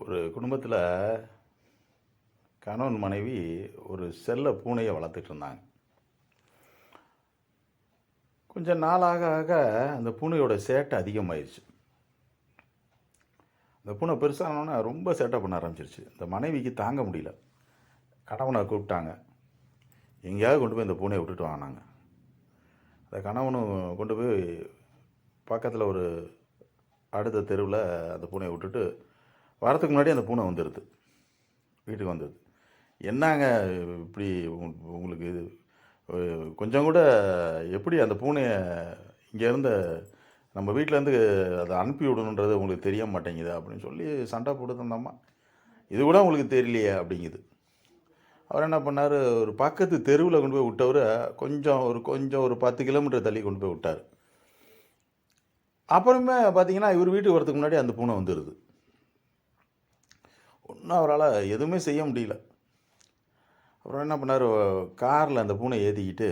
ஒரு குடும்பத்தில் கணவன் மனைவி ஒரு செல்ல பூனையை வளர்த்துட்டு இருந்தாங்க. கொஞ்சம் நாள் ஆக ஆக அந்த பூனையோட சேட்டை அதிகமாயிருச்சு. அந்த பூனை பெருசானோன்னே ரொம்ப சேட்டை பண்ண ஆரம்பிச்சிருச்சு. இந்த மனைவிக்கு தாங்க முடியல. கணவனை கூப்பிட்டாங்க. எங்கேயாவது கொண்டு போய் இந்த பூனையை விட்டுட்டு வாங்கினாங்க. அந்த கணவனும் கொண்டு போய் பக்கத்தில் ஒரு அடுத்த தெருவில் அந்த பூனையை விட்டுட்டு வரத்துக்கு முன்னாடி அந்த பூனை வந்துடுது, வீட்டுக்கு வந்தது. என்னங்க இப்படி உங்களுக்கு இது கொஞ்சம் கூட எப்படி அந்த பூனையை இங்கேருந்து நம்ம வீட்டிலேருந்து அதை அனுப்பி விடணுன்றது உங்களுக்கு தெரிய மாட்டேங்குது அப்படின்னு சொல்லி சண்டை போட்டு தந்தம்மா. இது கூட உங்களுக்கு தெரியலையே அப்படிங்குது. அவர் என்ன பண்ணார், ஒரு பக்கத்து தெருவில் கொண்டு போய் விட்டவர் கொஞ்சம் ஒரு 10 கிலோமீட்டர் தள்ளி கொண்டு போய் விட்டார். அப்புறமே பார்த்தீங்கன்னா இவர் வீட்டுக்கு வரதுக்கு முன்னாடி அந்த பூனை வந்துடுது. ஒன்றும் அவரால் எதுவுமே செய்ய முடியல. அப்புறம் என்ன பண்ணார், காரில் அந்த பூனை ஏற்றிக்கிட்டு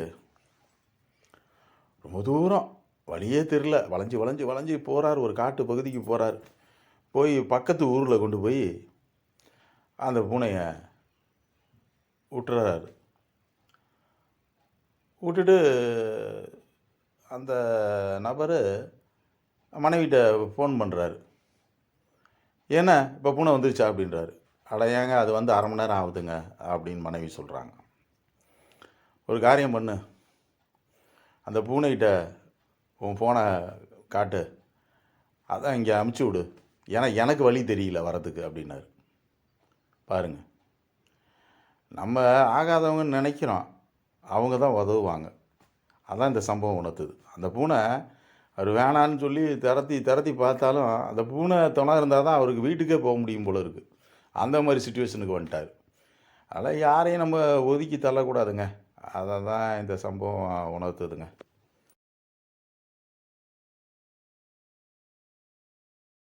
ரொம்ப தூரம் வழியே தெரியல வளைஞ்சி வளைஞ்சி வளைஞ்சி போகிறார். ஒரு காட்டு பகுதிக்கு போகிறார். போய் பக்கத்து ஊரில் கொண்டு போய் அந்த பூனையை விட்டுறாரு. விட்டுட்டு அந்த நபர் மனைவிட்ட ஃபோன் பண்ணுறாரு. ஏன்னா இப்போ பூனை வந்துருச்சா அப்படின்றாரு. அட ஏங்க அது வந்து 1/2 மணி நேரம் ஆகுதுங்க அப்படின்னு மனைவி சொல்கிறாங்க. ஒரு காரியம் பண்ணு, அந்த பூனைகிட்ட உன் ஃபோனை காட்டு, அதான் இங்கே அமுச்சு விடு, ஏன்னா எனக்கு வழி தெரியல வரதுக்கு அப்படின்னாரு. பாருங்கள், நம்ம ஆகாதவங்கன்னு நினைக்கிறோம், அவங்க தான் உதவுவாங்க. அதான் இந்த சம்பவம் உணர்த்துது. அந்த பூனை அவர் வேணான்னு சொல்லி திரத்தி பார்த்தாலும் அந்த பூனை துணை இருந்தால் தான் அவருக்கு வீட்டுக்கே போக முடியும் போல இருக்குது. அந்த மாதிரி சுச்சுவேஷனுக்கு வந்துட்டார். அதனால் யாரையும் நம்ம ஒதுக்கி தள்ளக்கூடாதுங்க. அதை தான் இந்த சம்பவம் உணர்த்துதுங்க.